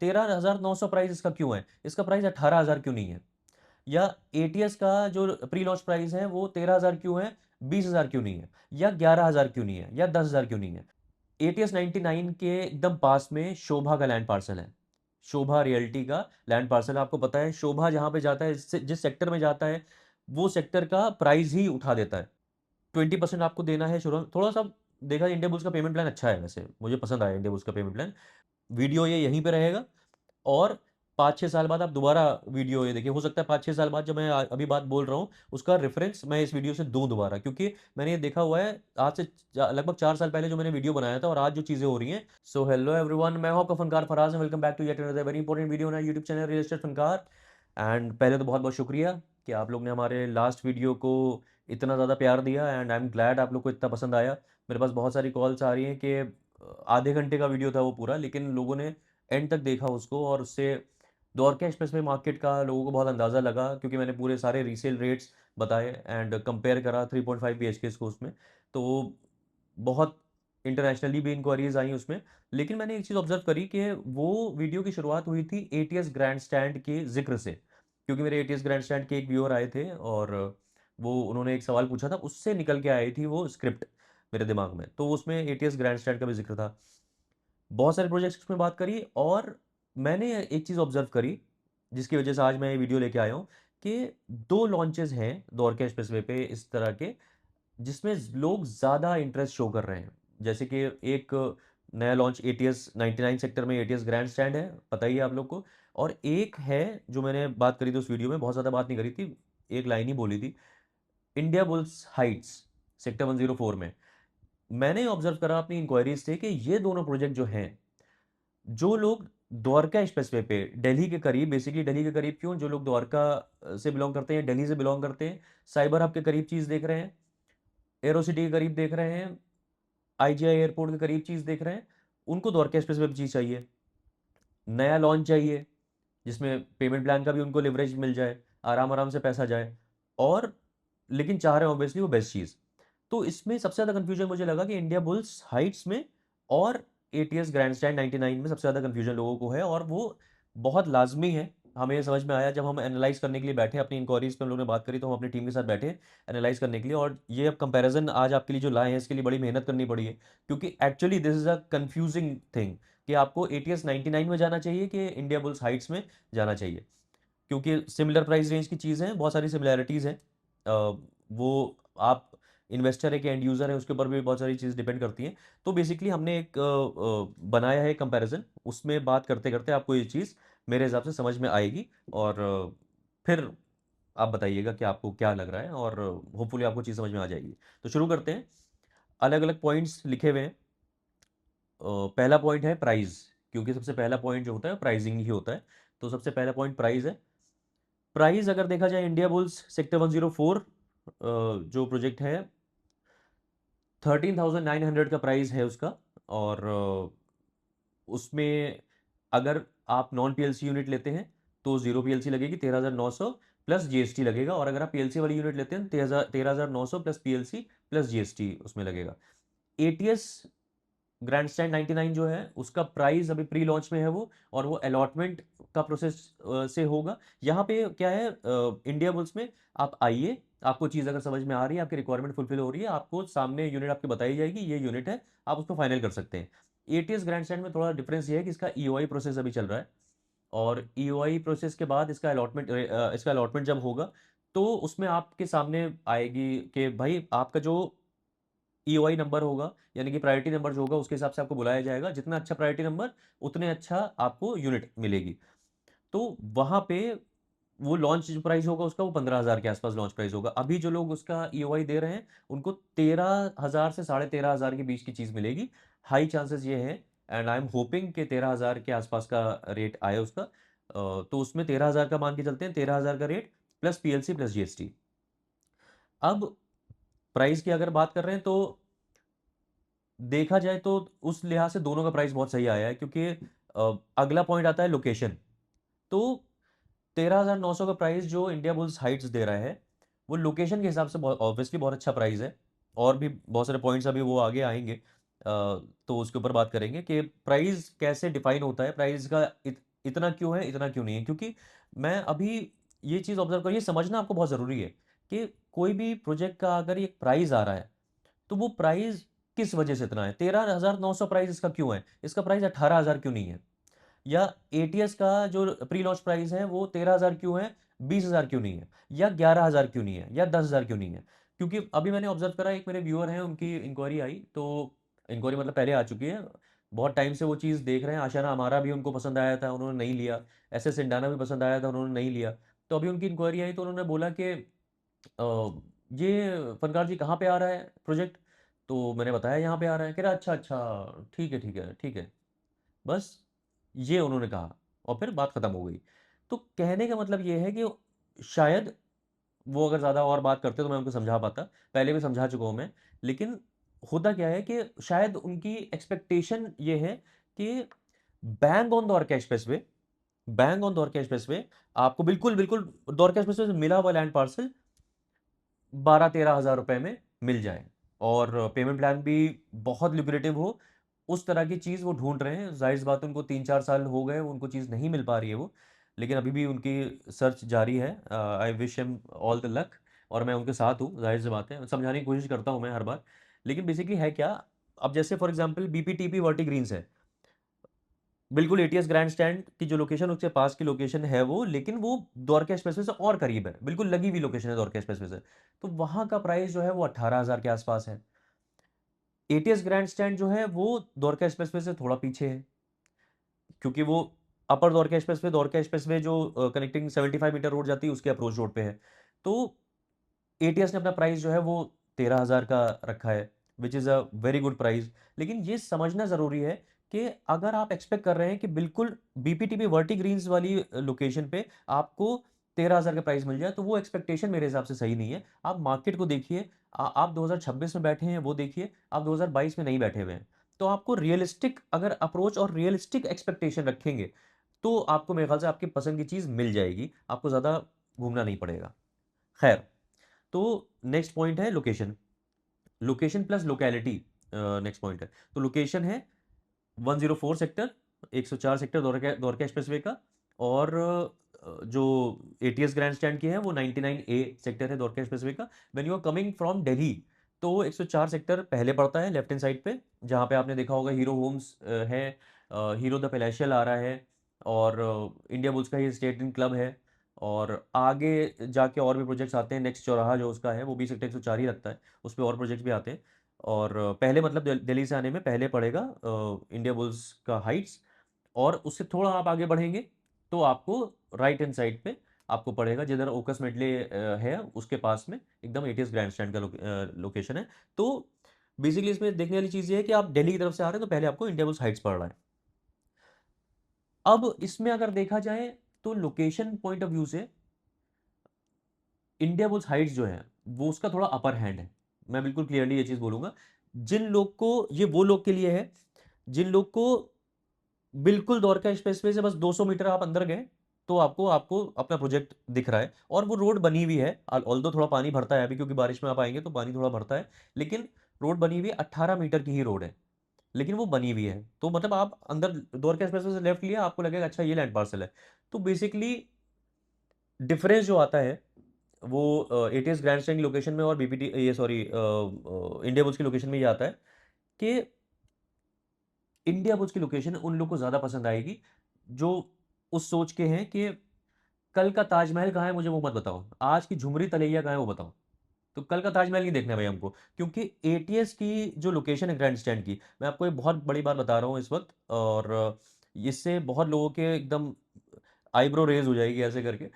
13,900 price इसका क्यों है? इसका प्राइस 18,000 क्यों नहीं है? या एटीएस का जो प्री लॉन्च प्राइस है वो 13,000 क्यों है? 20,000 क्यों नहीं है? या 11,000 क्यों नहीं है? या 10,000 क्यों नहीं है? एटीएस 99 के एकदम पास में शोभा का लैंड पार्सल है। शोभा रियल्टी का लैंड पार्सल है। आपको पता है शोभा जहाँ पे जाता है, जिस सेक्टर में जाता है, वो सेक्टर का प्राइस ही उठा देता है। 20% आपको देना है शुरू में। थोड़ा-सा देखा जाए इंडिया बुल्स का पेमेंट प्लान अच्छा है वैसे, मुझे पसंद आया इंडिया बुल्स का पेमेंट प्लान। वीडियो ये यहीं पे रहेगा और 5-6 साल बाद आप दोबारा वीडियो ये देखिए। हो सकता है 5-6 साल बाद जब मैं अभी बात बोल रहा हूँ, उसका रेफ़रेंस मैं इस वीडियो से दूँ दोबारा, क्योंकि मैंने ये देखा हुआ है आज से लगभग 4 साल पहले जो मैंने वीडियो बनाया था और आज जो चीज़ें हो रही हैं। सो हेलो एवरीवन, मैं हूँ आपका Fankaar Faraz and welcome back to yet another very important video on our YouTube channel real estate Fankaar. And पहले तो बहुत-बहुत शुक्रिया कि आप लोग ने हमारे लास्ट वीडियो को इतना ज़्यादा प्यार दिया एंड आई एम ग्लैड आप लोग को इतना पसंद आया। मेरे पास बहुत सारी कॉल्स आ रही हैं कि आधे घंटे का वीडियो था वो पूरा, लेकिन लोगों ने एंड तक देखा उसको और उससे द्वारका एक्सप्रेसवे मार्केट का लोगों को बहुत अंदाज़ा लगा, क्योंकि मैंने पूरे सारे रीसेल रेट्स बताए एंड कंपेयर करा 3.5 बीएचकेस को उसमें। तो बहुत इंटरनेशनली भी इंक्वायरीज आई उसमें। लेकिन मैंने एक चीज़ ऑब्जर्व करी कि वो वीडियो की शुरुआत हुई थी एटीएस ग्रैंड स्टैंड के जिक्र से, क्योंकि मेरे एटीएस ग्रैंड स्टैंड के एक व्यूअर आए थे और वो उन्होंने एक सवाल पूछा था, उससे निकल के आई थी वो स्क्रिप्ट मेरे दिमाग में। तो उसमें एटीएस ग्रैंड स्टैंड का भी जिक्र था। बहुत सारे प्रोजेक्ट्स में बात करी और मैंने एक चीज़ ऑब्ज़र्व करी, जिसकी वजह से आज मैं ये वीडियो लेके आया हूँ कि 2 लॉन्चेज़ हैं द्वारका एक्सप्रेसवे पे इस तरह के, जिसमें लोग ज़्यादा इंटरेस्ट शो कर रहे हैं। जैसे कि एक नया लॉन्च एटीएस 99 सेक्टर में एटीएस ग्रैंड स्टैंड है, पता ही है आप लोग को। और एक है जो मैंने बात करी थी उस वीडियो में, बहुत ज़्यादा बात नहीं करी थी, एक लाइन ही बोली थी, इंडिया बुल्स हाइट्स सेक्टर 104 में। मैंने ऑब्ज़र्व करा अपनी इंक्वायरीज़ से कि ये दोनों प्रोजेक्ट जो हैं, जो लोग द्वारका एक्सप्रेसवे पे दिल्ली के करीब, बेसिकली दिल्ली के करीब क्यों, जो लोग द्वारका से बिलॉन्ग करते हैं, दिल्ली से बिलॉन्ग करते हैं, साइबर हब के करीब चीज़ देख रहे हैं, एरो सिटी के करीब देख रहे हैं, आईजीआई एयरपोर्ट के करीब चीज़ देख रहे हैं, उनको द्वारका एक्सप्रेसवे पे चीज़ चाहिए। नया लॉन्च चाहिए, जिसमें पेमेंट प्लान का भी उनको लिवरेज मिल जाए, आराम-आराम से पैसा जाए और लेकिन चाह रहे हैं ऑब्वियसली वो बेस्ट चीज़। तो इसमें सबसे ज़्यादा कन्फ्यूज़न मुझे लगा कि इंडिया बुल्स हाइट्स में और एटीएस ग्रैंडस्टैंड 99 में सबसे ज़्यादा कन्फ्यूज़न लोगों को है और वो बहुत लाज़मी है। हमें ये समझ में आया जब हम एनालाइज़ करने के लिए बैठे, अपनी इंक्वायरीज़ पे हम लोगों ने बात करी, तो हम अपनी टीम के साथ बैठे एनालाइज़ करने के लिए, और ये अब कंपैरिज़न आज आपके लिए जो लाए हैं, इसके लिए बड़ी मेहनत करनी पड़ी है। क्योंकि actually this is a confusing thing कि आपको एटीएस 99 में जाना चाहिए कि इंडिया बुल्स हाइट्स में जाना चाहिए। क्योंकि सिमिलर प्राइस रेंज की चीज़ें हैं, बहुत सारी सिमिलैरिटीज़ हैं। वो आप इन्वेस्टर है कि एंड यूज़र है, उसके ऊपर भी बहुत सारी चीज़ डिपेंड करती हैं। तो बेसिकली हमने एक बनाया है कंपैरिज़न, उसमें बात करते-करते आपको ये चीज़ मेरे हिसाब से समझ में आएगी और फिर आप बताइएगा कि आपको क्या लग रहा है और होपफुली आपको चीज़ समझ में आ जाएगी। तो शुरू करते हैं। अलग-अलग पॉइंट्स लिखे हुए हैं। पहला पॉइंट है प्राइस, क्योंकि सबसे पहला पॉइंट जो होता है प्राइसिंग ही होता है। तो सबसे पहला पॉइंट प्राइस है। प्राइस अगर देखा जाए इंडिया बुल्स सेक्टर 104 जो प्रोजेक्ट है, 13,900 का प्राइस है उसका। और उसमें अगर आप नॉन पीएलसी यूनिट लेते हैं तो ज़ीरो पीएलसी लगेगी 13,900 प्लस जीएसटी लगेगा, और अगर आप पीएलसी वाली यूनिट लेते हैं 13,900 प्लस पीएलसी प्लस जीएसटी उसमें लगेगा। एटीएस ग्रैंडस्टैंड 99 जो है उसका प्राइस अभी प्री लॉन्च में है वो, और वो अलॉटमेंट का प्रोसेस से होगा। यहाँ पे क्या है, इंडिया बुल्स में आप आइए, आपको चीज़ अगर समझ में आ रही है, आपकी रिक्वायरमेंट फुलफिल हो रही है, आपको सामने यूनिट आपकी बताई जाएगी, ये यूनिट है, आप उसको फाइनल कर सकते हैं। एटीएस ग्रैंडस्टैंड में थोड़ा डिफरेंस ये है कि इसका ईओआई प्रोसेस अभी चल रहा है, और ईओआई प्रोसेस के बाद इसका अलॉटमेंट जब होगा, तो उसमें आपके सामने आएगी कि भाई आपका जो ईओआई नंबर होगा, यानी कि प्रायोरिटी नंबर जो होगा, उसके हिसाब से आपको बुलाया जाएगा। जितना अच्छा प्रायोरिटी नंबर, उतने अच्छा आपको यूनिट मिलेगी। तो वहाँ पे वो लॉन्च जो प्राइस होगा उसका, वो 15,000 के आस-पास लॉन्च प्राइस होगा। अभी जो लोग उसका ईओआई दे रहे हैं, उनको 13,000 से साढ़े 13,000 के बीच की चीज़ मिलेगी। हाई चांसेस ये हैं एंड आई एम होपिंग कि 13,000 के आस-पास का रेट आए उसका। तो उसमें 13,000 का मान के चलते हैं, 13,000 का rate plus PLC plus GST. अब प्राइस की अगर बात कर रहे हैं तो देखा जाए तो उस लिहाज से दोनों का प्राइस बहुत सही आया है, क्योंकि अगला पॉइंट आता है लोकेशन। तो 13,900 का प्राइस जो इंडिया बुल्स हाइट्स दे रहा है, वो लोकेशन के हिसाब से बहुत ऑब्वियसली बहुत अच्छा प्राइस है। और भी बहुत सारे पॉइंट्स अभी वो आगे आएँगे। तो उसके ऊपर बात करेंगे कि प्राइस कैसे डिफ़ाइन होता है, प्राइस का इतना क्यों है, इतना क्यों नहीं है? क्योंकि मैं अभी ये चीज़ ऑब्ज़र्व करिए, समझना आपको बहुत ज़रूरी है कि कोई भी प्रोजेक्ट का अगर एक प्राइस आ रहा है, तो वो प्राइस किस वजह से इतना है? 13,900 प्राइस इसका क्यों है? इसका प्राइस 18,000 क्यों नहीं है? या एटीएस का जो प्री लॉन्च प्राइस है वो 13,000 क्यों है, 20,000 क्यों नहीं है? या 11,000 क्यों नहीं है? या 10,000 क्यों नहीं है? क्योंकि अभी मैंने ऑब्ज़र्व करा, एक मेरे व्यूअर हैं, उनकी इंक्वायरी आई, तो इंक्वायरी मतलब पहले आ चुकी है। बहुत टाइम से वो चीज़ देख रहे हैं, आशियाना अमारा भी उनको पसंद आया था, उन्होंने नहीं लिया। एसएस सिंडाना भी पसंद आया था, उन्होंने नहीं लिया। तो अभी उनकी इंक्वायरी आई तो उन्होंने बोला कि ये फनकार जी कहाँ पे आ रहा है प्रोजेक्ट? तो मैंने बताया यहाँ पे आ रहा है। कह रहा अच्छा, अच्छा, ठीक है, ठीक है, ठीक है। बस ये उन्होंने कहा और फिर बात खत्म हो गई। तो कहने का मतलब ये है कि शायद वो अगर ज़्यादा और बात करते तो मैं उनको समझा पाता। पहले भी समझा चुका हूँ मैं। लेकिन होता क्या है कि शायद उनकी एक्सपेक्टेशन ये है कि bang on the orca expressway, bang on the orca expressway आपको बिल्कुल, बिल्कुल द्वारका एक्सप्रेसवे से मिला हुआ लैंड पार्सल 12-13 हज़ार रुपए में मिल जाए और पेमेंट प्लान भी बहुत ल्यूक्रेटिव हो, उस तरह की चीज़ वो ढूँढ रहे हैं। ज़ाहिर-सी बात है उनको 3-4 साल हो गए, उनको चीज़ नहीं मिल पा रही है वो, लेकिन अभी भी उनकी सर्च जारी है। I wish him all the luck और मैं उनके साथ हूँ, ज़ाहिर-सी बात है। समझाने की कोशिश करता हूँ मैं हर बार। लेकिन बेसिकली है क्या, अब जैसे for example BPTP Varti Green's है। बिल्कुल एटीएस ग्रैंड स्टैंड की जो लोकेशन उसके पास की लोकेशन है वो, लेकिन वो द्वारका एक्सप्रेसवे से और करीब है, बिल्कुल लगी हुई लोकेशन है द्वारका एक्सप्रेसवे से। तो वहाँ का प्राइस जो है वो 18,000 के आसपास है। एटीएस ग्रैंड स्टैंड जो है वो द्वारका एक्सप्रेसवे से थोड़ा पीछे है, क्योंकि वो अपर द्वारका एक्सप्रेसवे जो कनेक्टिंग 75 मीटर रोड जाती है उसके अप्रोच रोड पे है। तो एटीएस ने अपना प्राइस जो है वो 13,000 का रखा है, which is a very good price. लेकिन ये समझना ज़रूरी है कि अगर आप एक्सपेक्ट कर रहे हैं कि बिल्कुल बीपीटीपी वर्टी ग्रीन्स वाली लोकेशन पे आपको 13,000 का प्राइस मिल जाए, तो वो एक्सपेक्टेशन मेरे हिसाब से सही नहीं है। आप मार्केट को देखिए, आप 2026 में बैठे हैं वो देखिए, आप 2022 में नहीं बैठे हुए हैं। तो आपको रियलिस्टिक अगर अप्रोच और रियलिस्टिक एक्सपेक्टेशन रखेंगे, तो आपको मेरे ख्याल से आपकी पसंद की चीज़ मिल जाएगी, आपको ज़्यादा घूमना नहीं पड़ेगा। खैर, तो नेक्स्ट पॉइंट है location. Location plus locality next point है। तो लोकेशन है 104 sector, 104 sector Dwarka Dwarka expressway का और जो एटीएस ग्रैंड स्टैंड की है वो 99 ए सेक्टर है द्वारका एक्सप्रेसवे का। When you are coming from Delhi तो 104 सेक्टर पहले पड़ता है लेफ्ट हैंड साइड पे, जहाँ पे आपने देखा होगा हीरो होम्स है, हीरो द पैलेशियल आ रहा है और इंडिया बुल्स का ही स्टेट इन क्लब है और आगे जाके और भी प्रोजेक्ट्स आते हैं। नेक्स्ट चौराहा जो उसका है वो भी सेक्टर 104 ही लगता है, उस पे और प्रोजेक्ट्स भी आते हैं। और पहले मतलब दिल्ली से आने में पहले पड़ेगा इंडिया बुल्स का हाइट्स और उससे थोड़ा आप आगे बढ़ेंगे तो आपको राइट हैंड साइड पे आपको पड़ेगा जिधर ओकस मेडले है उसके पास में एकदम एटीएस ग्रैंड स्टैंड का लोकेशन है। तो बेसिकली इसमें देखने वाली चीज़ ये है कि आप दिल्ली की तरफ से आ रहे हैं तो पहले आपको इंडिया बुल्स हाइट्स पड़ रहा है। अब इसमें अगर देखा जाए तो लोकेशन पॉइंट ऑफ व्यू से इंडिया बुल्स हाइट्स जो है वो उसका थोड़ा अपर हैंड है। मैं बिल्कुल क्लियरली ये चीज़ बोलूँगा। जिन लोग को ये वो लोग के लिए है जिन लोग को बिल्कुल द्वारका एक्सप्रेसवे से बस 200 मीटर आप अंदर गए, तो आपको आपको अपना प्रोजेक्ट दिख रहा है और वो रोड बनी हुई है। ऑल्दो थोड़ा पानी भरता है अभी क्योंकि बारिश में आप आएँगे तो पानी थोड़ा भरता है, लेकिन रोड बनी हुई है, 18 मीटर की ही रोड है, लेकिन वो बनी हुई है। तो मतलब आप अंदर द्वारका एक्सप्रेसवे से लेफ्ट लिया, आपको लगेगा अच्छा ये लैंड पार्सल है। तो बेसिकली डिफरेंस जो आता है वो एटीएस ग्रैंड स्टैंड की लोकेशन में और बीपीटी ये सॉरी इंडिया बुल्स की लोकेशन में ये आता है कि इंडिया बुल्स की लोकेशन उन लोग को ज़्यादा पसंद आएगी, जो उस सोच के हैं कि कल का ताजमहल कहाँ है मुझे वो मत बताओ, आज की झुमरी तलैया कहाँ है वो बताओ। तो कल का ताजमहल नहीं देखना है भाई हमको, क्योंकि एटीएस की जो लोकेशन है ग्रैंड स्टैंड की, मैं आपको एक बहुत बड़ी बात बता रहा हूँ इस वक़्त और इससे बहुत लोगों के एकदम आईब्रो रेज़ हो जाएगी ऐसे करके।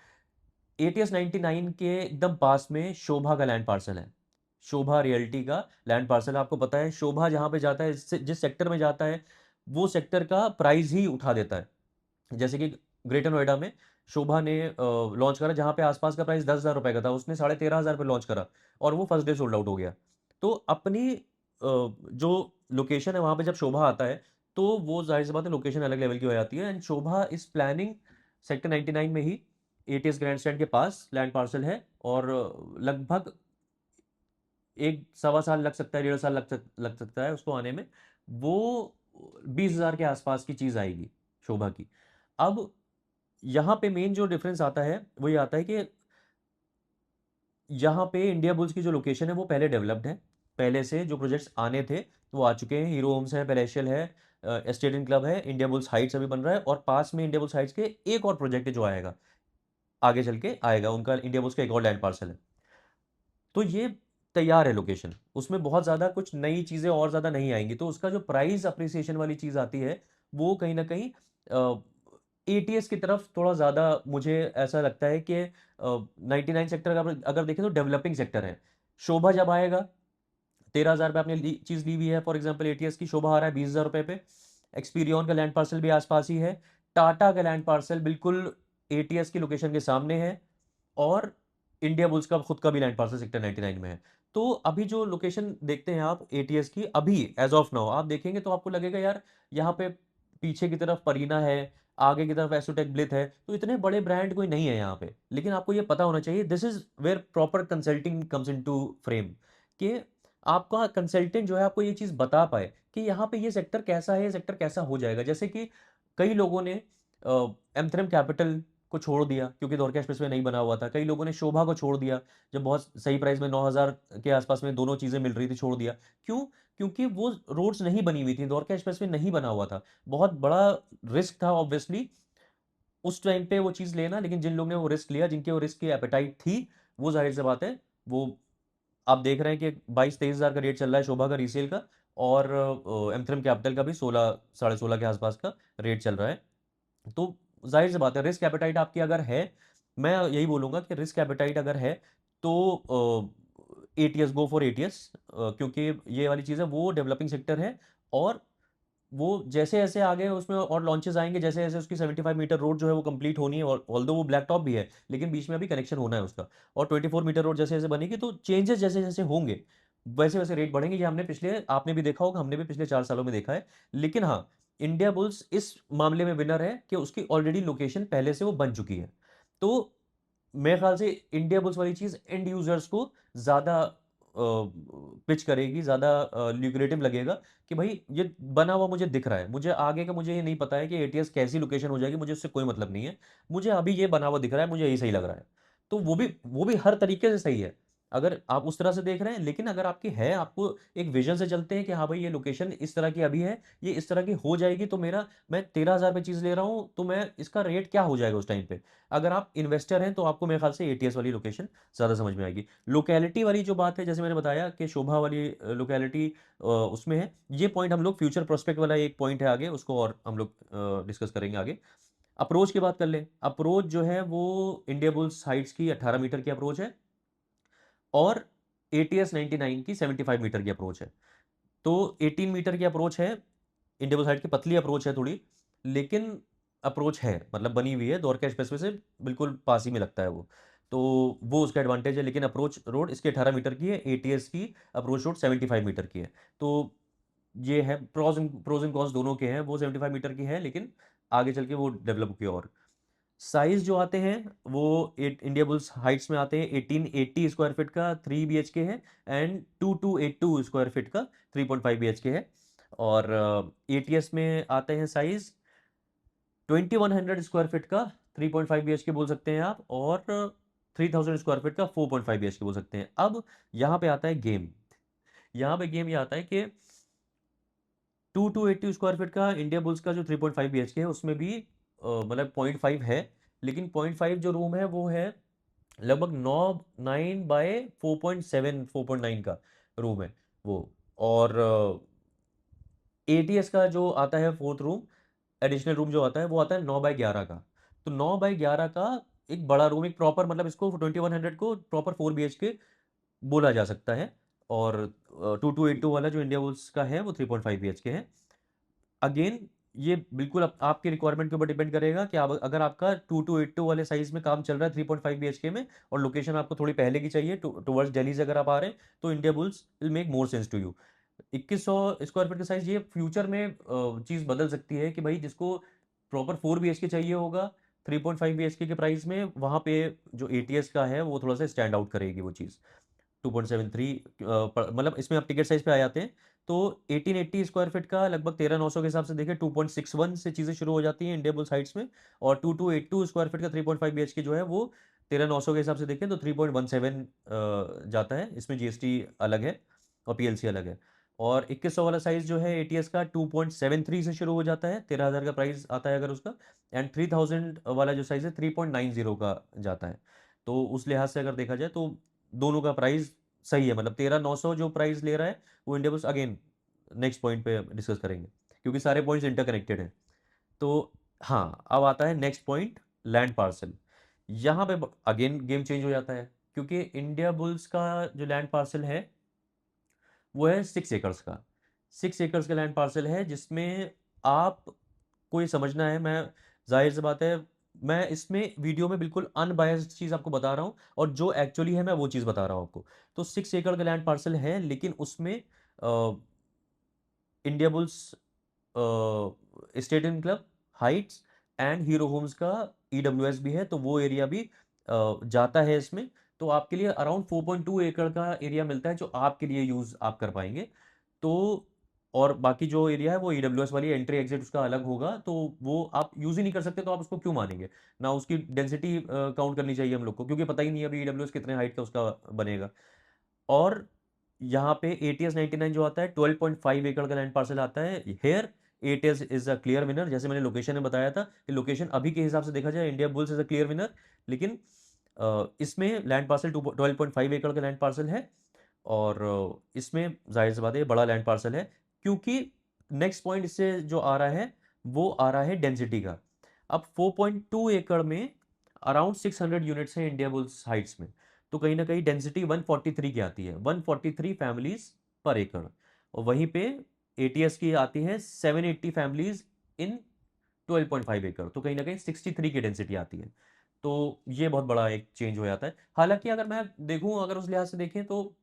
एटीएस 99 के एकदम पास में शोभा का लैंड पार्सल है। शोभा रियल्टी का लैंड पार्सल है। आपको पता है शोभा जहाँ पे जाता है जिस सेक्टर में जाता है, वो सेक्टर का प्राइस ही उठा देता है। जैसे कि ग्रेटर नोएडा में शोभा ने लॉन्च करा जहाँ पे आसपास का प्राइस 10,000 रुपए का था, उसने 13,500 पे लॉन्च करा और वो फर्स्ट डे सोल्ड आउट हो गया। तो अपनी जो लोकेशन है वहाँ पे जब शोभा आता है, तो वो ज़ाहिर-सी बात है लोकेशन अलग लेवल की हो जाती है and Shobha is planning sector 99 में ही एटीएस ग्रैंड स्टैंड के पास लैंड पार्सल है और लगभग 1 सवा साल लग सकता है, डेढ़ साल लग सकता है उसको आने में। वो 20,000 के आसपास की चीज़ आएगी, शोभा की। अब यहाँ पे मेन जो डिफरेंस आता है वो ये आता है कि यहाँ पे इंडिया बुल्स की जो लोकेशन है वो पहले डेवलप्ड है। पहले से जो प्रोजेक्ट्स आने थे वो आ चुके हैं। हीरो होम्स है, पैलेशियल है, स्टेडियम क्लब है, इंडिया बुल्स हाइट्स अभी बन रहा है और पास में इंडिया बुल्स हाइट्स के एक और प्रोजेक्ट है जो आएगा, आगे चल के आएगा, उनका इंडिया बुल्स का एक और लैंड पार्सल है। तो ये तैयार है लोकेशन, उसमें बहुत ज़्यादा कुछ नई चीज़ें और ज़्यादा नहीं आएंगी। तो उसका जो प्राइस अप्रिसिएशन वाली चीज़ आती है वो कहीं ना कहीं एटीएस की तरफ थोड़ा ज़्यादा मुझे ऐसा लगता है कि 99 सेक्टर अगर अगर देखें तो डेवलपिंग सेक्टर है। शोभा जब आएगा, 13,000 पे आपने चीज़ ली हुई है, फॉर एग्जाम्पल एटीएस की शोभा आ रहा है 20,000 रुपये पे। एक्सपीरियन का लैंड पार्सल भी आसपास ही है। टाटा का लैंड पार्सल बिल्कुल एटीएस की लोकेशन के सामने है और इंडिया बुल्स का खुद का भी लैंड पार्सल सेक्टर 99 में है। तो अभी जो लोकेशन देखते हैं आप एटीएस की, अभी एज ऑफ नाउ आप देखेंगे तो आपको लगेगा यार यहाँ पे पीछे की तरफ परीना है, आगे की तरफ एसोटेक ब्लिथ है, तो इतने बड़े ब्रांड कोई नहीं है यहाँ पे। लेकिन आपको ये पता होना चाहिए, this is where proper consulting comes into frame, कि आपका कंसल्टेंट जो है आपको ये चीज़ बता पाए कि यहाँ पे ये सेक्टर कैसा है, ये सेक्टर कैसा हो जाएगा। जैसे कि कई लोगों ने एमथ्रेम कैपिटल को छोड़ दिया क्योंकि द्वारका एक्सप्रेसवे नहीं बना हुआ था। कई लोगों ने शोभा को छोड़ दिया, जब बहुत सही प्राइस में 9,000 के आसपास में दोनों चीज़ें मिल रही थी, छोड़ दिया। क्यों? क्योंकि वो रोड्स नहीं बनी हुई थी, द्वारका एक्सप्रेसवे नहीं बना हुआ था। बहुत बड़ा रिस्क था ऑब्वियसली उस टाइम पे वो चीज़ लेना, लेकिन जिन लोगों ने वो रिस्क लिया, जिनके वो रिस्क की एपेटाइट थी, वो ज़ाहिर सी बात है वो आप देख रहे हैं कि 22-23 हज़ार का रेट चल रहा है शोभा का रीसेल का, और एमथ्रेम कैपिटल का भी 16 साढ़े 16 के आसपास का रेट चल रहा है। तो ज़ाहिर सी बात है रिस्क एपेटाइट आपकी अगर है, मैं यही बोलूँगा कि रिस्क एपेटाइट अगर है तो एटीएस, गो फॉर एटीएस, क्योंकि ये वाली चीज़ है वो डेवलपिंग सेक्टर है। और वो जैसे-जैसे आगे उसमें और लॉन्चेस आएँगे, जैसे-जैसे उसकी 75 मीटर रोड जो है वो कंप्लीट होनी है, और ऑल्दो वो ब्लैक टॉप भी है, लेकिन बीच में अभी कनेक्शन होना है उसका। और 24 मीटर रोड जैसे-जैसे बनेगी तो चेंजेस जैसे-जैसे होंगे, वैसे-वैसे रेट बढ़ेंगे। ये हमने पिछले आपने भी देखा होगा, हमने भी पिछले 4 सालों में देखा है। लेकिन हाँ, इंडिया बुल्स इस मामले में विनर है कि उसकी ऑलरेडी लोकेशन पहले से वो बन चुकी है। तो मेरे ख़्याल से इंडिया बुल्स वाली चीज़ एंड यूज़र्स को ज़्यादा पिच करेगी, ज़्यादा ल्यूक्रेटिव लगेगा कि भाई ये बना हुआ मुझे दिख रहा है। मुझे आगे का मुझे ये नहीं पता है कि एटीएस कैसी लोकेशन हो जाएगी, मुझे उससे कोई मतलब नहीं है। मुझे अभी ये बना हुआ दिख रहा है, मुझे यही सही लग रहा है। तो वो भी हर तरीके से सही है, अगर आप उस तरह से देख रहे हैं। लेकिन अगर आपकी है, आपको एक विज़न से चलते हैं कि हाँ भाई ये लोकेशन इस तरह की अभी है, ये इस तरह की हो जाएगी, तो मेरा मैं 13,000 पे चीज़ ले रहा हूँ, तो मैं इसका रेट क्या हो जाएगा उस टाइम पे? अगर आप इन्वेस्टर हैं तो आपको मेरे ख्याल से एटीएस वाली लोकेशन ज़्यादा समझ में आएगी। लोकेलिटी वाली जो बात है, जैसे मैंने बताया कि शोभा वाली लोकेलिटी उसमें है। ये पॉइंट हम लोग फ्यूचर प्रोस्पेक्ट वाला एक पॉइंट है आगे, उसको और हम लोग डिस्कस करेंगे आगे। अप्रोच की बात कर लें। अप्रोच जो है वो इंडिया बुल्स हाइट्स की 18 मीटर की अप्रोच है और एटीएस 99 की 75 मीटर की अप्रोच है। तो 18 मीटर की अप्रोच है, इंडिया बुल्स हाइट की पतली अप्रोच है थोड़ी, लेकिन अप्रोच है, मतलब बनी हुई है, द्वारका एक्सप्रेसवे से बिल्कुल पास ही में लगता है वो। तो वो उसका एडवांटेज है, लेकिन अप्रोच रोड इसकी 18 मीटर की है, एटीएस की अप्रोच रोड 75 मीटर की है। तो ये है प्रोज़ एंड कॉन्स दोनों के हैं, वो 75 मीटर की है, लेकिन आगे चल के वो डेवलप होगी और। साइज़ जो आते हैं वो एट इंडिया बुल्स हाइट्स में आते हैं 1880 स्क्वायर फीट का 3 बीएचके है, एंड 2282 स्क्वायर फीट का 3.5 बीएचके है। और एटीएस में आते हैं साइज़ 2100 स्क्वायर फीट का 3.5 बीएचके बोल सकते हैं आप, और 3000 स्क्वायर फीट का 4.5 बीएचके बोल सकते हैं। अब यहाँ पे आता है गेम। यहाँ पे गेम ये आता है कि 2280 स्क्वायर फीट का इंडिया बुल्स का जो 3.5 बीएचके है उसमें भी मतलब 0.5 है, लेकिन 0.5 जो रूम है वो है लगभग 9 बाय 4.7 4.9 का रूम है वो। और एटीएस का जो आता है फोर्थ रूम, एडिशनल रूम जो आता है वो आता है 9 बाय 11 का। तो 9 बाय 11 का एक बड़ा रूम, एक प्रॉपर, मतलब इसको 2100 को प्रॉपर 4 बीएचके बोला जा सकता है। और 2282 वाला जो इंडिया बुल्स का है वो 3.5 बीएचके है। अगेन ये बिल्कुल आपकी रिक्वायरमेंट के ऊपर डिपेंड करेगा कि आप, अगर आपका 2282 वाले साइज में काम चल रहा है 3.5 बीएचके में, और लोकेशन आपको थोड़ी पहले की चाहिए टुवर्ड्स दिल्ली से अगर आप आ रहे हैं, तो Indiabulls will make more sense to you. 2100 square feet का साइज, ये फ्यूचर में चीज़ बदल सकती है कि भाई जिसको प्रॉपर 4 बीएचके चाहिए होगा 3.5 बीएचके के प्राइस में, वहाँ पे जो एटीएस का है वो थोड़ा सा स्टैंड आउट करेगी वो चीज़। 2.73 मतलब इसमें आप टिकट साइज़ पे आ जाते हैं। तो 1880 स्क्वायर फीट का लगभग 13,900 के हिसाब से देखें 2.61 से चीज़ें शुरू हो जाती हैं इंडिया बुल्स हाइट्स में, और 2282 स्क्वायर फीट का 3.5 बीएचके जो है वो 13,900 के हिसाब से देखें तो 3.17 जाता है। इसमें जीएसटी अलग है और पीएलसी अलग है। और 2100 वाला साइज़ जो है एटीएस का 2.73 से शुरू हो जाता है, 13,000 का प्राइस आता है अगर उसका, एंड 3000 वाला जो साइज़ है 3.90 का जाता है। तो उस लिहाज से अगर देखा जाए तो दोनों का प्राइस सही है, मतलब 13,900 जो प्राइस ले रहा है वो India bulls again next point पे डिस्कस करेंगे, क्योंकि सारे पॉइंट्स इंटरकनेक्टेड हैं। तो हाँ, अब आता है नेक्स्ट पॉइंट, लैंड पार्सल। यहाँ पे अगेन गेम चेंज हो जाता है, क्योंकि इंडिया बुल्स का जो लैंड पार्सल है वो है 6 एकड़ का। 6 एकड़ का लैंड पार्सल है, जिसमें आप को ये समझना है, मैं जाहिर सी बात है मैं इसमें वीडियो में बिल्कुल अनबायस्ड चीज़ आपको बता रहा हूँ, और जो एक्चुअली है मैं वो चीज़ बता रहा हूँ आपको। तो 6 एकड़ का लैंड पार्सल है, लेकिन उसमें Indiabulls stadium club, heights and hero homes का ईडब्ल्यूएस भी है, तो वो एरिया भी जाता है इसमें। तो आपके लिए अराउंड 4.2 एकड़ का एरिया मिलता है जो आपके लिए यूज़ आप कर पाएंगे। तो और बाकी जो एरिया है वो ईडब्ल्यूएस वाली एंट्री एग्जिट उसका अलग होगा, तो वो आप यूज़ ही नहीं कर सकते, तो आप उसको क्यों मानेंगे ना। उसकी डेंसिटी काउंट करनी चाहिए हम लोग को, क्योंकि पता ही नहीं है अभी ईडब्ल्यूएस कितने हाइट का उसका बनेगा। और यहाँ पे एटीएस 99 जो आता है 12.5 एकड़ का लैंड पार्सल आता है। Here ATS is a clear winner, जैसे मैंने लोकेशन में बताया था कि लोकेशन अभी के हिसाब से देखा जाए India bulls is a clear winner, लेकिन इसमें लैंड पार्सल 12.5 एकड़ का लैंड पार्सल है। और इसमें जाहिर सी बात है ये बड़ा लैंड पार्सल है, क्योंकि नेक्स्ट पॉइंट इससे जो आ रहा है वो आ रहा है डेंसिटी का। अब 4.2 एकड़ में अराउंड 600 यूनिट्स है इंडिया बुल्स हाइट्स में, तो कहीं ना कहीं डेंसिटी 143 की आती है, 143 फैमिलीज पर एकड़। और वहीं पे एटीएस की आती है 780 फैमिलीज इन 12.5 एकड़, तो कहीं ना कहीं 63 की डेंसिटी आती है। तो ये बहुत बड़ा एक चेंज हो जाता है। हालांकि अगर मैं देखूं, अगर उस लिहाज से देखें तो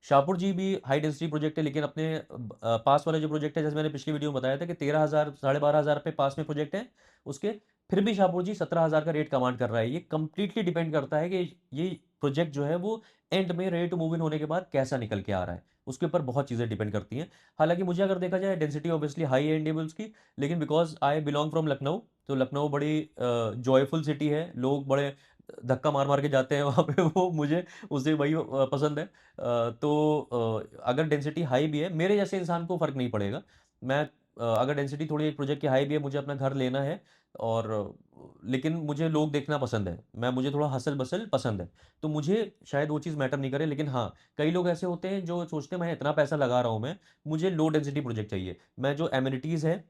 शाहपुर जी भी हाई डेंसिटी प्रोजेक्ट है, लेकिन अपने पास वाला जो प्रोजेक्ट है, जैसे मैंने पिछली वीडियो में बताया था कि 13,000 12,500 पे पास में प्रोजेक्ट है उसके, फिर भी शाहपुर जी 17,000 का रेट कमांड कर रहा है। ये कंप्लीटली डिपेंड करता है कि ये प्रोजेक्ट जो है वो एंड में रेडी टू मूव इन होने के बाद कैसा निकल के आ रहा है, उसके ऊपर बहुत चीज़ें डिपेंड करती हैं। हालांकि मुझे अगर देखा जाए डेंसिटी ऑब्वियसली हाई है इंडिया की, लेकिन because I belong from Lucknow, तो लखनऊ बड़ी जॉयफुल सिटी है, लोग बड़े धक्का मार मार के जाते हैं वहाँ पे, वो मुझे उसे वही पसंद है। तो अगर डेंसिटी हाई भी है, मेरे जैसे इंसान को फ़र्क नहीं पड़ेगा। मैं अगर डेंसिटी थोड़ी एक प्रोजेक्ट की हाई भी है, मुझे अपना घर लेना है, और लेकिन मुझे लोग देखना पसंद है, मुझे थोड़ा हसल बसल पसंद है, तो मुझे शायद वो चीज़ मैटर नहीं करे। लेकिन हाँ, कई लोग ऐसे होते हैं जो सोचते हैं मैं इतना पैसा लगा रहा हूँ, मुझे लो डेंसिटी प्रोजेक्ट चाहिए, मैं जो एमिनिटीज़ है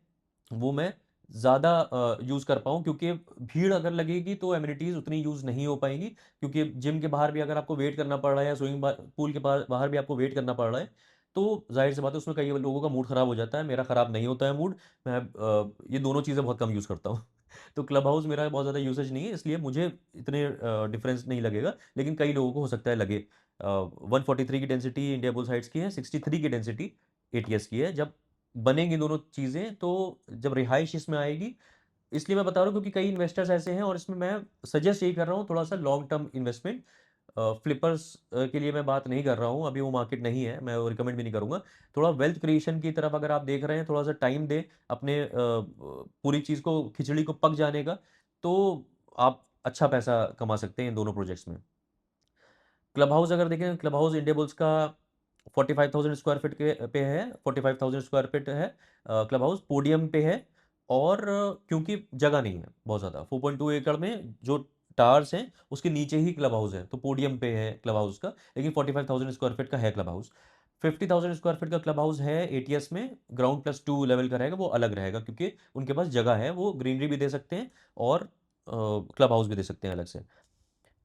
वो मैं ज़्यादा यूज़ कर पाऊँ, क्योंकि भीड़ अगर लगेगी तो एमिनिटीज़ उतनी यूज़ नहीं हो पाएंगी, क्योंकि जिम के बाहर भी अगर आपको वेट करना पड़ रहा है, या स्विमिंग पूल के बाहर भी आपको वेट करना पड़ रहा है, तो जाहिर सी बात है उसमें कई लोगों का मूड ख़राब हो जाता है। मेरा ख़राब नहीं होता है मूड, मैं ये दोनों चीज़ें बहुत कम यूज़ करता हूँ। तो क्लब हाउस मेरा बहुत ज़्यादा यूसेज नहीं है, इसलिए मुझे इतने डिफरेंस नहीं लगेगा, लेकिन कई लोगों को हो सकता है लगे। 143 की डेंसिटी इंडिया बुल साइड्स की है, 63 की डेंसिटी एटीएस की है। जब बनेंगी दोनों चीज़ें, तो जब रिहाइश इसमें आएगी, इसलिए मैं बता रहा हूँ क्योंकि कई इन्वेस्टर्स ऐसे हैं, और इसमें मैं सजेस्ट यही कर रहा हूँ थोड़ा सा लॉन्ग टर्म इन्वेस्टमेंट। फ्लिपर्स के लिए मैं बात नहीं कर रहा हूँ, अभी वो मार्केट नहीं है, मैं वो रिकमेंड भी नहीं करूँगा। थोड़ा वेल्थ क्रिएशन की तरफ अगर आप देख रहे हैं, थोड़ा सा टाइम दें अपने पूरी चीज़ को, खिचड़ी को पक जाने का, तो आप अच्छा पैसा कमा सकते हैं इन दोनों प्रोजेक्ट्स में। क्लब हाउस अगर देखें, क्लब हाउस इंडिया बुल्स का 45,000 स्क्वायर फीट के पे है, 45,000 स्क्वायर फीट है क्लब हाउस, पोडियम पे है। और क्योंकि जगह नहीं है बहुत ज़्यादा, 4.2 एकड़ में जो टावर्स हैं उसके नीचे ही क्लब हाउस है, तो पोडियम पे है क्लब हाउस का, लेकिन 45,000 स्क्वायर फीट का है क्लब हाउस। 50,000 स्क्वायर फीट का क्लब हाउस है एटीएस में, ग्राउंड प्लस टू लेवल का रहेगा, वो अलग रहेगा, क्योंकि उनके पास जगह है, वो ग्रीनरी भी दे सकते हैं और क्लब हाउस भी दे सकते हैं अलग से।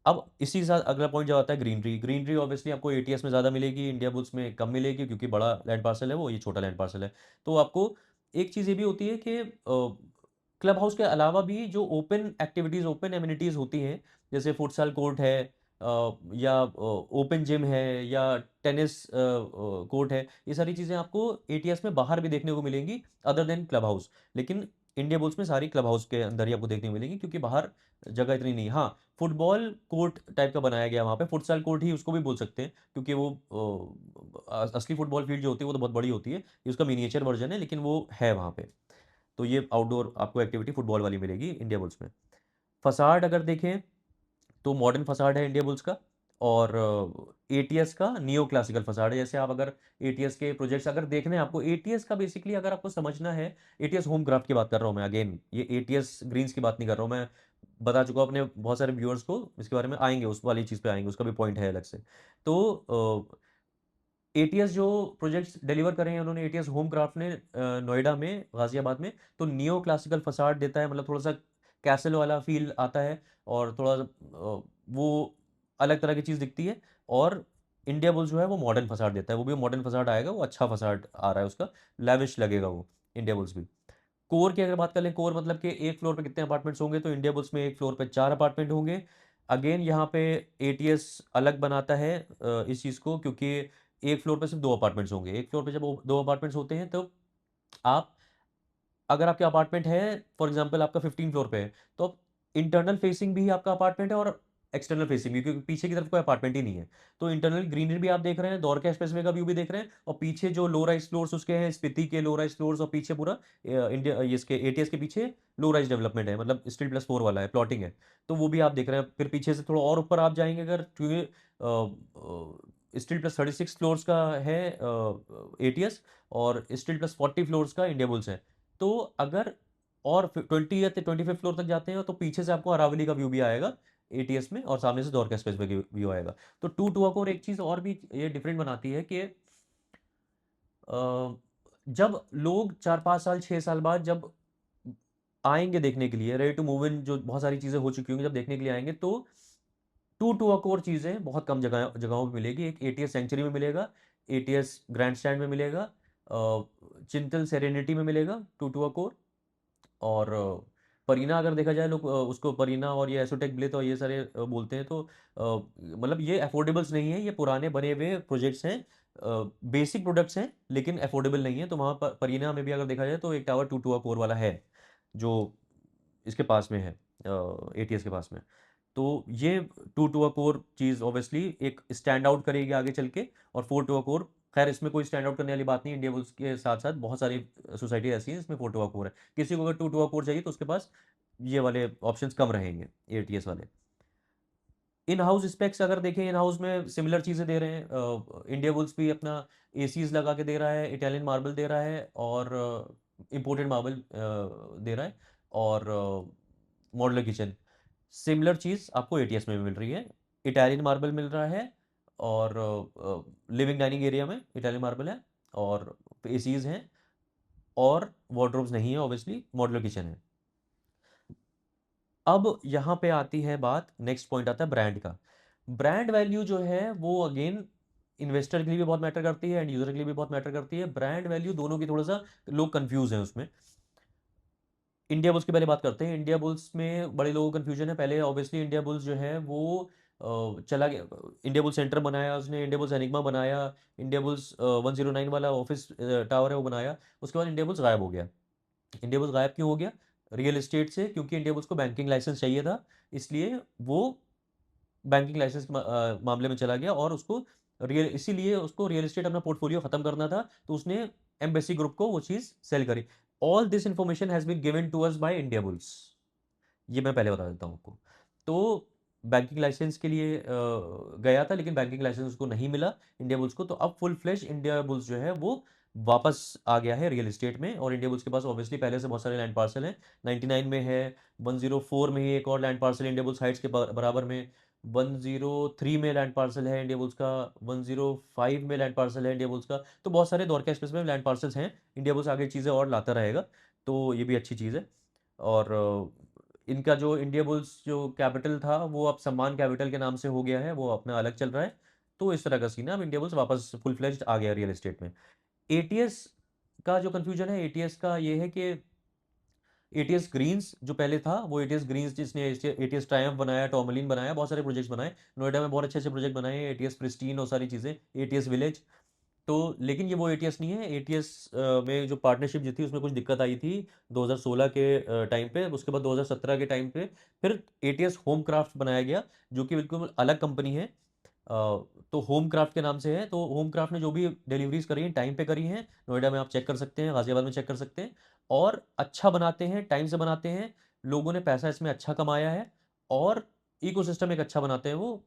अब इसी के साथ अगला पॉइंट जो आता है ग्रीनरी। ग्रीनरी ऑब्वियसली आपको एटीएस में ज़्यादा मिलेगी, इंडिया बुल्स में कम मिलेगी, क्योंकि बड़ा लैंड पार्सल है वो, ये छोटा लैंड पार्सल है। तो आपको एक चीज़ ये भी होती है कि क्लब हाउस के अलावा भी जो ओपन एक्टिविटीज़, ओपन एमिनिटीज़ होती हैं, जैसे फुटसल कोर्ट है, या ओपन जिम है, या टेनिस कोर्ट है, ये सारी चीज़ें आपको एटीएस में बाहर भी देखने को मिलेंगी अदर देन क्लब हाउस। लेकिन इंडिया बुल्स में सारी क्लब हाउस के अंदर ही आपको देखने को मिलेंगी, क्योंकि बाहर जगह इतनी नहीं है। हाँ, फुटबॉल कोर्ट टाइप का बनाया गया वहाँ पे, फुटसल कोर्ट ही उसको भी बोल सकते हैं, क्योंकि वो असली फुटबॉल फील्ड जो होती है वो तो बहुत बड़ी होती है, ये उसका मिनिएचर वर्जन है, लेकिन वो है वहाँ पे। तो ये आउटडोर आपको एक्टिविटी फुटबॉल वाली मिलेगी इंडिया बुल्स में। फसाड अगर देखें तो मॉडर्न फसाड है इंडिया बुल्स का, और एटीएस का नियो क्लासिकल फसाड है। जैसे आप अगर एटीएस के प्रोजेक्ट्स अगर देखने हैं आपको, एटीएस का बेसिकली अगर आपको समझना है, एटीएस होम क्राफ्ट की बात कर रहा हूँ मैं, अगेन ये एटीएस ग्रीन्स की बात नहीं कर रहा हूँ मैं, बता चुका हूँ अपने बहुत सारे व्यूअर्स को, इसके बारे में आएंगे, उस वाली चीज़ पे आएंगे, उसका भी पॉइंट है अलग से। तो एटीएस जो प्रोजेक्ट्स डिलीवर करे हैं उन्होंने, एटीएस होम क्राफ्ट ने नोएडा में, गाजियाबाद में, तो नियो क्लासिकल फसाड देता है, मतलब थोड़ा सा कैसल वाला फील आता है, और थोड़ा वो अलग तरह की चीज़ दिखती है। और इंडिया बुल्स जो है वो मॉडर्न फसाड देता है, वो भी मॉडर्न फसाड आएगा, वो अच्छा फसाड आ रहा है उसका, लेविश लगेगा वो इंडिया बुल्स भी। कोर की अगर बात कर लें, कोर मतलब कि एक फ्लोर पे कितने अपार्टमेंट्स होंगे, तो इंडिया बुल्स में एक फ्लोर पे 4 अपार्टमेंट होंगे। अगेन यहाँ पे एटीएस अलग बनाता है इस चीज़ को, क्योंकि एक फ्लोर पे सिर्फ 2 अपार्टमेंट्स होंगे। एक फ्लोर पे जब 2 अपार्टमेंट्स होते हैं, तो आप, अगर आपके अपार्टमेंट है, फॉर एग्जांपल आपका 15 फ्लोर पे है, तो आप इंटरनल फेसिंग भी आपका अपार्टमेंट है और एक्सटर्नल फेसिंग भी, क्योंकि पीछे की तरफ कोई अपार्टमेंट ही नहीं है। तो इंटरनल ग्रीनरी भी आप देख रहे हैं, द्वारका एक्सप्रेसवे का व्यू भी देख रहे हैं, और पीछे जो लो राइज फ्लोर्स उसके हैं, स्पीति के लो राइज फ्लोर्स, और पीछे पूरा इंडिया ये इसके एटीएस के पीछे लो राइज डेवलपमेंट है, मतलब स्टील प्लस 4 वाला है, प्लॉटिंग है। तो वो भी आप देख रहे हैं। फिर पीछे से थोड़ा और ऊपर आप जाएंगे अगर, क्योंकि स्टील प्लस 36 फ्लोर्स का है एटीएस, और स्टील प्लस 40 फ्लोर्स का इंडिया बुल्स है। तो अगर और 20 या 25 फ्लोर तक जाते हैं, तो पीछे से आपको अरावली का व्यू भी आएगा एटीएस में, और सामने से द्वारका एक्सप्रेस वे का व्यू आएगा। तो टू अकोर एक चीज़ और भी ये डिफरेंट बनाती है कि जब लोग 4-5 साल 6 साल बाद जब आएंगे देखने के लिए, रेडी टू मूव इन जो बहुत सारी चीज़ें हो चुकी होंगी, जब देखने के लिए आएंगे, तो टू अकोर चीज़ें बहुत कम जगहों पे मिलेगी। एक एटीएस सेंचुरी में मिलेगा, एटीएस ग्रैंड स्टैंड में मिलेगा, चिंतल सेरेनिटी में मिलेगा टू अकोर। और परीना अगर देखा जाए, लोग उसको परीना और ये एसोटेक ब्लिथ और ये सारे बोलते हैं, तो मतलब ये अफोर्डेबल्स नहीं है, ये पुराने बने हुए प्रोजेक्ट्स हैं, बेसिक प्रोडक्ट्स हैं, लेकिन अफोर्डेबल नहीं है। तो वहाँ पर परीना में भी अगर देखा जाए, तो एक टावर टू कोर वाला है, जो इसके पास में है, एटीएस के पास में। तो ये टू कोर चीज़ ऑब्वियसली एक स्टैंड आउट करेगी आगे चल के, और फोर कोर, खैर इसमें कोई स्टैंड आउट करने वाली बात नहीं, इंडिया बुल्स के साथ साथ बहुत सारी सोसाइटी ऐसी हैं जिसमें फोर कोर है। किसी को अगर टू कोर चाहिए, तो उसके पास ये वाले ऑप्शंस कम रहेंगे, एटीएस वाले। इन हाउस स्पेक्स अगर देखें, इन हाउस में सिमिलर चीज़ें दे रहे हैं, इंडिया बुल्स भी अपना एसीज लगा के दे रहा है, इटालियन मार्बल दे रहा है, और इम्पोर्टेड मार्बल दे रहा है, और मॉडुलर किचन। सिमिलर चीज़ आपको एटीएस में भी मिल रही है, इटालियन मार्बल मिल रहा है, और लिविंग डाइनिंग एरिया में इटालियन मार्बल है, और एसीज हैं, और वार्डरोब्स नहीं है, ऑब्वियसली मॉडुलर किचन है। अब यहाँ पे आती है बात, नेक्स्ट पॉइंट आता है ब्रांड का। ब्रांड वैल्यू जो है वो अगेन इन्वेस्टर के लिए भी बहुत मैटर करती है, एंड यूजर के लिए भी बहुत मैटर करती है। ब्रांड वैल्यू दोनों की थोड़ा सा लोग कंफ्यूज हैं उसमें। इंडिया बुल्स की पहले बात करते हैं। इंडिया बुल्स में बड़े लोगों को कंफ्यूजन है। पहले ऑब्वियसली इंडिया बुल्स जो है वो चला गया, इंडिया बुल्स सेंटर बनाया उसने, इंडिया बुल्स एनिग्मा बनाया, इंडिया बुल्स 109 वाला ऑफिस टावर है वो बनाया। उसके बाद इंडिया बुल्स गायब हो गया। इंडिया बुल्स गायब क्यों हो गया? रियल एस्टेट से, क्योंकि इंडिया बुल्स को बैंकिंग लाइसेंस चाहिए था, इसलिए वो बैंकिंग लाइसेंस के मामले में चला गया, और उसको इसीलिए उसको रियल एस्टेट अपना पोर्टफोलियो खत्म करना था, तो उसने एम्बेसी ग्रुप को वो चीज़ सेल करी। All this information has been given to us by Indiabulls, ये मैं पहले बता देता हूँ आपको। तो बैंकिंग लाइसेंस के लिए गया था, लेकिन बैंकिंग लाइसेंस उसको नहीं मिला इंडिया बुल्स को। तो अब फुल फ्लेश इंडिया बुल्स जो है वो वापस आ गया है रियल एस्टेट में, और इंडिया बुल्स के पास ऑब्वियसली पहले से बहुत सारे लैंड पार्सल हैं। 99 में है, 104 में ही एक और land parcel India bulls Heights के बराबर में, 103 में लैंड पार्सल है इंडिया बुल्स का, 105 में लैंड पार्सल है इंडिया बुल्स का। तो बहुत सारे द्वारका एक्सप्रेस में लैंड पार्सल्स हैं। इंडिया बुल्स आगे चीज़ें और लाता रहेगा, तो ये भी अच्छी चीज़ है। और इनका जो इंडिया बुल्स जो कैपिटल था वो अब सम्मान कैपिटल के नाम से हो गया है, वो अपना अलग चल रहा है। तो इस तरह का सीन है, अब इंडिया बुल्स वापस फुल फ्लेज्ड आ गया रियल एस्टेट में। एटीएस का जो कंफ्यूजन है, एटीएस का ये है कि एटीएस ग्रीन्स जो पहले था, वो एटीएस ग्रीन्स जिसने एटीएस ट्रायम्फ बनाया, टॉर्मलिन बनाया, बहुत सारे प्रोजेक्ट्स बनाए, नोएडा में बहुत अच्छे अच्छे प्रोजेक्ट बनाए, एटीएस प्रिस्टीन और सारी चीज़ें, एटीएस विलेज। तो लेकिन ये वो एटीएस नहीं है। एटीएस में जो पार्टनरशिप जो थी उसमें कुछ दिक्कत आई थी 2016 के टाइम पे। उसके बाद 2017 के टाइम पे फिर एटीएस होम क्राफ्ट बनाया गया, जो कि बिल्कुल अलग कंपनी है। तो होम क्राफ्ट के नाम से है। तो होम क्राफ्ट ने जो भी डिलीवरीज करी हैं टाइम पे करी हैं। नोएडा में आप चेक कर सकते हैं, गाजियाबाद में चेक कर सकते हैं। और अच्छा बनाते हैं, टाइम से बनाते हैं। लोगों ने पैसा इसमें अच्छा कमाया है और इकोसिस्टम एक अच्छा बनाते हैं वो।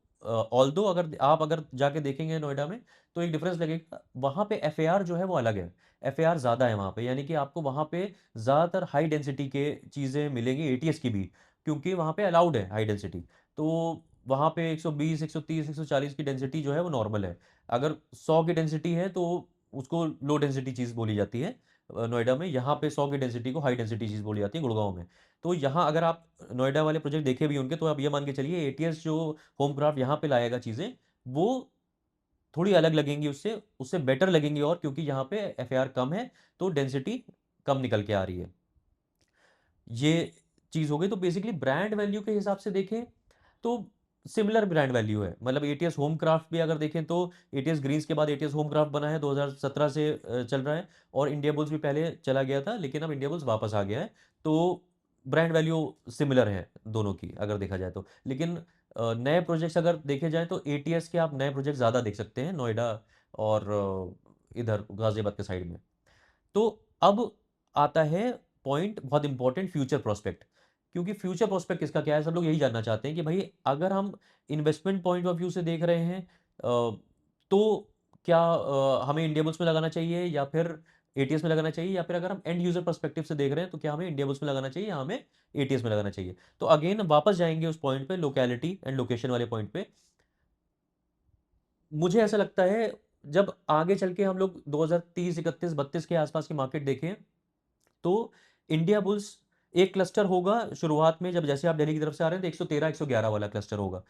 ऑल्दो अगर आप अगर जाके देखेंगे नोएडा में तो एक डिफरेंस लगेगा। वहाँ पे एफएआर जो है वो अलग है। एफएआर ज़्यादा है वहाँ पे, यानी कि आपको वहाँ पे ज़्यादातर हाई डेंसिटी के चीज़ें मिलेंगी एटीएस की भी, क्योंकि वहाँ पे अलाउड है हाई डेंसिटी। तो वहाँ पे 120, 130, 140 की डेंसिटी जो है वो नॉर्मल है। अगर 100 की डेंसिटी है तो उसको लो डेंसिटी चीज़ बोली जाती है नोएडा में। यहाँ पे 100 की डेंसिटी को हाई डेंसिटी चीज़ बोली जाती है गुड़गांव में। तो यहाँ अगर आप नोएडा वाले प्रोजेक्ट देखे भी उनके, तो आप ये मान के चलिए एटीएस जो होमक्राफ्ट यहाँ पे लाएगा चीज़ें, वो थोड़ी अलग लगेंगी उससे उससे बेटर लगेंगी। और क्योंकि यहाँ पे एफएआर कम है तो डेंसिटी कम निकल के आ रही है। ये चीज़ हो गई। तो बेसिकली ब्रांड वैल्यू के हिसाब से देखें तो सिमिलर ब्रांड वैल्यू है। मतलब एटीएस होम क्राफ्ट भी अगर देखें तो एटीएस ग्रीन्स के बाद एटीएस होम क्राफ्ट बना है, 2017 से चल रहा है। और इंडिया बुल्स भी पहले चला गया था, लेकिन अब इंडिया बुल्स वापस आ गया है। तो ब्रांड वैल्यू सिमिलर है दोनों की अगर देखा जाए तो। लेकिन नए प्रोजेक्ट्स अगर देखे जाए तो एटीएस के आप नए प्रोजेक्ट ज़्यादा देख सकते हैं नोएडा और इधर गाजियाबाद के साइड में। तो अब आता है पॉइंट बहुत इंपॉर्टेंट, फ्यूचर प्रोस्पेक्ट। क्योंकि फ्यूचर प्रोस्पेक्ट किसका क्या है, सब लोग यही जानना चाहते हैं कि भाई अगर हम इन्वेस्टमेंट पॉइंट ऑफ व्यू से देख रहे हैं तो क्या हमें इंडिया बुल्स में लगाना चाहिए या फिर एटीएस में लगाना चाहिए, या फिर अगर हम एंड यूजर पर्सपेक्टिव से देख रहे हैं तो क्या हमें इंडिया बुल्स में लगाना चाहिए या हमें एटीएस में लगाना चाहिए। तो अगेन वापस जाएंगे उस पॉइंट पे, लोकेलिटी एंड लोकेशन वाले पॉइंट पे। मुझे ऐसा लगता है जब आगे चल के हम लोग 2030, 31, 32 के आसपास की मार्केट देखें तो इंडिया बुल्स एक क्लस्टर होगा शुरुआत में। जब जैसे आप दिल्ली की तरफ से आ रहे हैं तो 113, 111 वाला क्लस्टर होगा।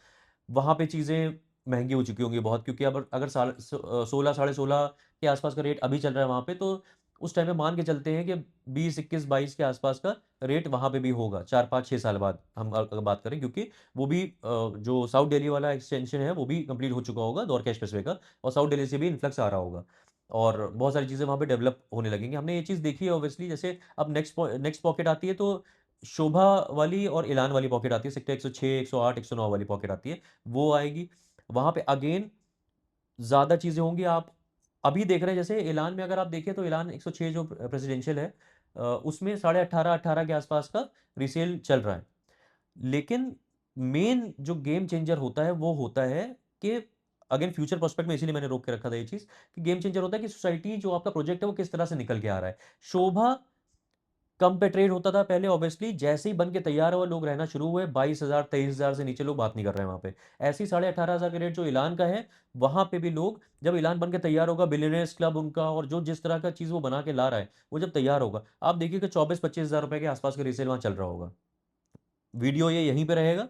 वहाँ पे चीज़ें महंगी हो चुकी होंगी बहुत, क्योंकि अब अगर 16, 16.5 के आसपास का रेट अभी चल रहा है वहाँ पे, तो उस टाइम में मान के चलते हैं कि 20, 21, 22 के आसपास का रेट वहाँ पे भी होगा 4, 5, 6 साल बाद हम अगर बात करें। क्योंकि वो भी जो साउथ दिल्ली वाला एक्सटेंशन है वो भी कंप्लीट हो चुका होगा द्वारका एक्सप्रेसवे का, और साउथ दिल्ली से भी इन्फ्लक्स आ रहा होगा और बहुत सारी चीज़ें वहाँ पे डेवलप होने लगेंगी। हमने ये चीज़ देखी है ऑब्वियसली। जैसे अब नेक्स्ट पॉकेट आती है तो शोभा वाली और इलान वाली पॉकेट आती है, सेक्टर 106, 108, 109 वाली पॉकेट आती है, वो आएगी। वहाँ पे अगेन ज़्यादा चीज़ें होंगी। आप अभी देख रहे हैं जैसे ऐलान में अगर आप देखें तो ऐलान 106 जो प्रेसिडेंशियल है उसमें 18.5, 18 के आसपास का रीसेल चल रहा है। लेकिन मेन जो गेम चेंजर होता है वो होता है कि अगेन फ्यूचर प्रोस्पेक्ट में, इसीलिए मैंने रोक के रखा था ये चीज़, कि गेम चेंजर होता है कि सोसाइटी जो आपका प्रोजेक्ट है वो किस तरह से निकल के आ रहा है। शोभा कम पे ट्रेड होता था पहले ऑब्वियसली, जैसे ही बन के तैयार हुआ लोग रहना शुरू हुए, 22,000, 23,000 से नीचे लोग बात नहीं कर रहे हैं वहाँ पे। ऐसे ही 18,500 के रेट जो ऐलान का है, वहाँ पे भी लोग जब ऐलान बन के तैयार होगा, बिलियनियर्स क्लब उनका और जो जिस तरह का चीज़ वो बना के ला रहा है, वो जब तैयार होगा, आप देखिए कि 24-25,000 रुपए के आसपास का रीसेल वहाँ चल रहा होगा। वीडियो ये यहीं पे रहेगा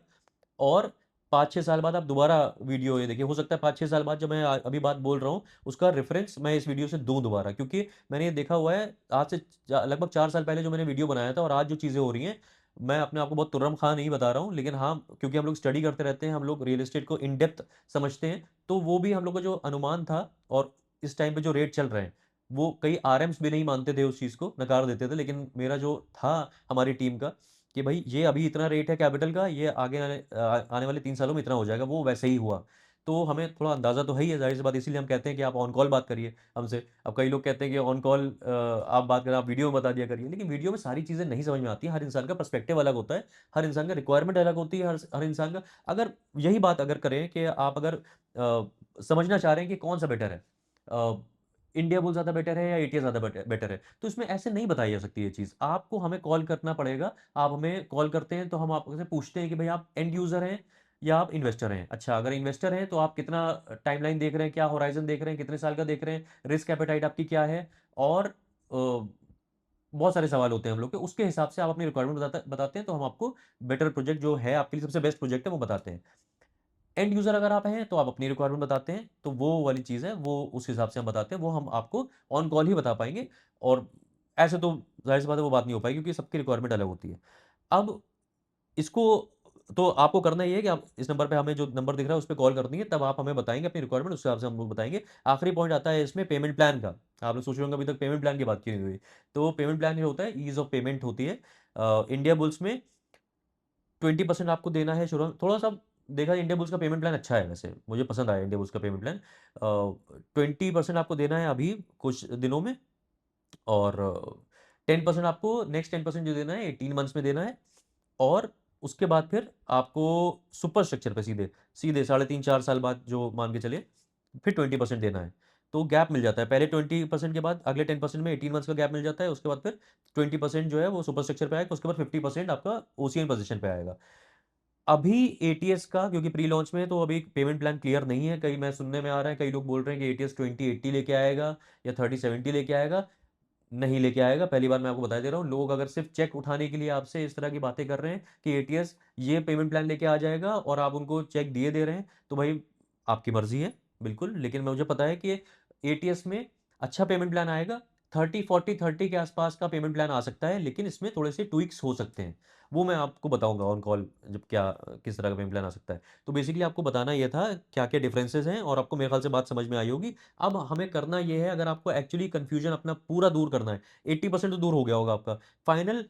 और 5-6 साल बाद आप दोबारा वीडियो ये देखिए। हो सकता है 5-6 साल बाद जब मैं अभी बात बोल रहा हूँ उसका रेफरेंस मैं इस वीडियो से दूं दोबारा, क्योंकि मैंने ये देखा हुआ है आज से लगभग 4 साल पहले जो मैंने वीडियो बनाया था और आज जो चीज़ें हो रही हैं। मैं अपने आप को बहुत तुर्रम खां नहीं बता रहा हूँ, लेकिन हाँ, क्योंकि हम लोग स्टडी करते रहते हैं, हम लोग रियल एस्टेट को इन डेप्थ समझते हैं, तो वो भी हम लोग का जो अनुमान था और इस टाइम पे जो रेट चल रहे हैं, वो कई आरएम्स भी नहीं मानते थे, उस चीज़ को नकार देते थे। लेकिन मेरा जो था हमारी टीम का कि भाई ये अभी इतना रेट है कैपिटल का, ये आगे आने वाले 3 सालों में इतना हो जाएगा, वो वैसे ही हुआ। तो हमें थोड़ा अंदाज़ा तो है ही है, ज़ाहिर सी बात, इसीलिए हम कहते हैं कि आप ऑन कॉल बात करिए हमसे। अब कई लोग कहते हैं कि ऑन कॉल आप बात करें, आप वीडियो में बता दिया करिए, लेकिन वीडियो में सारी चीज़ें नहीं समझ में आती हैं। हर इंसान का पर्सपेक्टिव अलग होता है, हर इंसान का रिक्वायरमेंट अलग होती है, हर हर इंसान का। अगर यही बात अगर करें कि आप अगर समझना चाह रहे हैं कि कौन सा बेटर है, इंडिया बुल ज़्यादा बेटर है या एटीएस ज़्यादा बेटर है, तो इसमें ऐसे नहीं बताई जा सकती ये चीज़। आपको हमें कॉल करना पड़ेगा। आप हमें कॉल करते हैं तो हम आपसे पूछते हैं कि भाई आप एंड यूज़र हैं या आप इन्वेस्टर हैं। अच्छा, अगर इन्वेस्टर हैं तो आप कितना टाइमलाइन देख रहे हैं, क्या होराइजन देख रहे हैं, कितने साल का देख रहे हैं, रिस्क एपेटाइट आपकी क्या है, और बहुत सारे सवाल होते हैं हम लोग के। उसके हिसाब से आप अपनी रिक्वायरमेंट बताते हैं तो हम आपको बेटर प्रोजेक्ट जो है आपके लिए सबसे बेस्ट प्रोजेक्ट है वो बताते हैं। एंड यूज़र अगर आप हैं तो आप अपनी रिक्वायरमेंट बताते हैं, तो वो वाली चीज़ है, वो उस हिसाब से हम बताते हैं, वो हम आपको ऑन कॉल ही बता पाएँगे। और ऐसे तो ज़ाहिर-सी बात है वो बात नहीं हो पाएगी, क्योंकि सबकी रिक्वायरमेंट अलग होती है। अब इसको तो आपको करना ये है कि आप इस नंबर पे, हमें जो नंबर दिख रहा है उस पे कॉल करनी है, तब आप हमें बताएँगे अपनी रिक्वायरमेंट, उस हिसाब से हम लोग बताएँगे। आखिरी पॉइंट आता है इसमें पेमेंट प्लान का। आप लोग सोच रहे होंगे अभी तक पेमेंट प्लान की बात क्यों नहीं हुई? तो पेमेंट प्लान जो होता है, ईज़ ऑफ पेमेंट होती है। इंडिया बुल्स में 20% आपको देना है शुरू में। थोड़ा-सा देखा जाए, इंडिया बुल्स का पेमेंट प्लान अच्छा है वैसे, मुझे पसंद आया इंडिया बुल्स का पेमेंट प्लान। 20% आपको देना है अभी कुछ दिनों में, और 10% आपको, नेक्स्ट 10% जो देना है 18 मंथ्स में देना है, और उसके बाद फिर आपको सुपर स्ट्रक्चर पे सीधे, सीधे साढ़े 3-4 साल बाद जो मान के चलिए, फिर 20% देना है। तो गैप मिल जाता है। पहले 20% के बाद अगले 10% में 18 मंथ्स का गैप मिल जाता है। उसके बाद फिर 20% जो है वो सुपर स्ट्रक्चर पे आएगा, उसके बाद 50% आपका ओसीएन पोज़ीशन पे आएगा। अभी एटीएस का क्योंकि प्री लॉन्च में है, तो अभी पेमेंट प्लान क्लियर नहीं है। कई मैं सुनने में आ रहा है, कई लोग बोल रहे हैं कि एटीएस 2080 लेके आएगा या 3070 लेके आएगा। नहीं लेके आएगा। पहली बार मैं आपको बता दे रहा हूँ, लोग अगर सिर्फ़ चेक उठाने के लिए आपसे इस तरह की बातें कर रहे हैं कि एटीएस ये पेमेंट प्लान लेके आ जाएगा और आप उनको चेक दिए दे रहे हैं, तो भाई आपकी मर्ज़ी है, बिल्कुल। लेकिन मुझे पता है कि एटीएस में अच्छा पेमेंट प्लान आएगा। 30-40-30 के आसपास का पेमेंट प्लान आ सकता है, लेकिन इसमें थोड़े-से ट्वीक्स हो सकते हैं। वो मैं आपको बताऊँगा ऑन कॉल, जब क्या किस तरह का पेमेंट प्लान आ सकता है। तो बेसिकली आपको बताना ये था, क्या-क्या डिफरेंसेज़ हैं, और आपको मेरे ख़्याल से बात समझ में आई होगी। अब हमें करना ये है, अगर आपको एक्चुअली कन्फ्यूज़न अपना पूरा दूर करना है, 80% तो दूर हो गया होगा आपका। फाइनल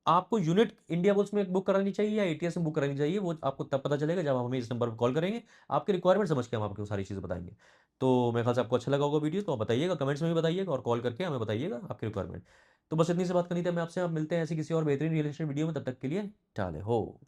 आपको यूनिट इंडिया बुल्स में बुक करानी चाहिए या एटीएस में बुक करानी चाहिए, वो आपको तब पता चलेगा जब आप हमें इस नंबर पर कॉल करेंगे। आपकी रिक्वायरमेंट समझ के हम आपको सारी चीज़ें बताएँगे। तो मेरे ख्याल से आपको अच्छा लगा होगा वीडियो, तो आप बताइएगा, कमेंट्स में भी बताइएगा और कॉल करके हमें बताइएगा आपकी रिक्वायरमेंट। तो बस इतनी सी बात करनी थी हमें आपसे। अब मिलते हैं ऐसी किसी और बेहतरीन रियल एस्टेट वीडियो में, तब तक के लिए टाले हो।